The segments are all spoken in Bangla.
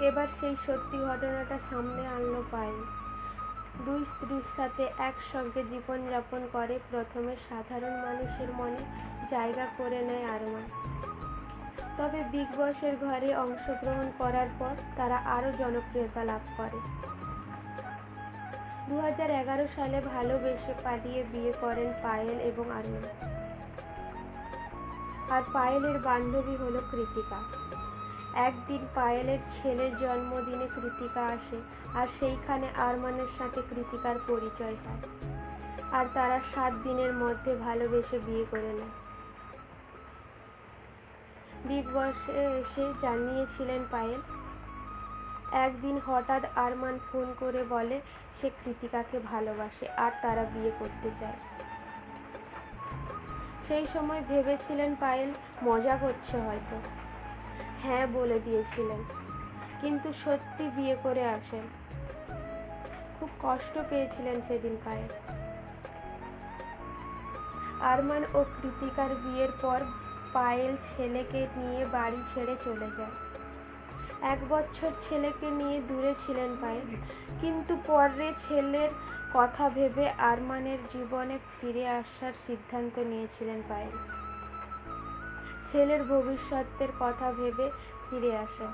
এবার সেই সত্যি ঘটনাটা সামনে আনলো পায়েল। দুই স্ত্রীর সাথে একসঙ্গে জীবনযাপন করে প্রথমে সাধারণ মানুষের মনে জায়গা করে নেয় আরমান। তবে বিগ বসের ঘরে অংশগ্রহণ করার পর তারা আরও জনপ্রিয়তা লাভ করে। 2011 সালে ভালোবেসে পালিয়ে বিয়ে করেন পায়েল এবং আরমান। আর পায়েলের বান্ধবী হলো কৃতিকা। একদিন পায়েলের ছেলের জন্মদিনে কৃতিকা আসে, আর সেইখানে আরমানের সাথে কৃতিকার পরিচয় হয়, আর তারা 7 দিনের মধ্যে ভালোবেসে বিয়ে করে নেয়। বিগ বসে এসে জানিয়েছিলেন পায়েল। একদিন হঠাৎ আরমান ফোন করে বলে সে কৃতিকাকে ভালোবাসে আর তারা বিয়ে করতে চায়। সেই সময় ভেবেছিলেন পায়েল মজা করছে হয়তো, হ্যাঁ বলে দিয়েছিলেন, কিন্তু সত্যি বিয়ে করে আসেন। খুব কষ্ট পেয়েছিলেন সেদিন পায়েল। আরমান ও কৃতিকার বিয়ের পর পায়েল ছেলেকে নিয়ে বাড়ি ছেড়ে চলে যায়। 1 বছর ছেলেকে নিয়ে দূরে ছিলেন পায়েল, কিন্তু পরে ছেলের কথা ভেবে আরমানের জীবনে ফিরে আসার সিদ্ধান্ত নিয়েছিলেন পায়েল। ছেলের ভবিষ্যতের কথা ভেবে ফিরে আসে।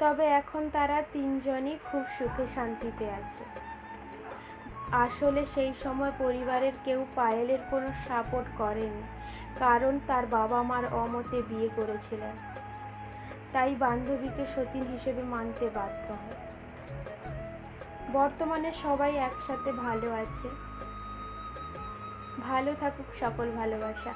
তবে এখন তারা 3 জনই খুব সুখে শান্তিতে আছে। আসলে সেই সময় পরিবারের কেউ পায়েলের কোনো সাপোর্ট করেনি, কারণ তার বাবা মার অমতে বিয়ে করেছিলেন। তাই বান্ধবীকে সতীন হিসেবে মানতে বাধ্য হয়। বর্তমানে সবাই একসাথে ভালো আছে। ভালো থাকুক সকল ভালোবাসা।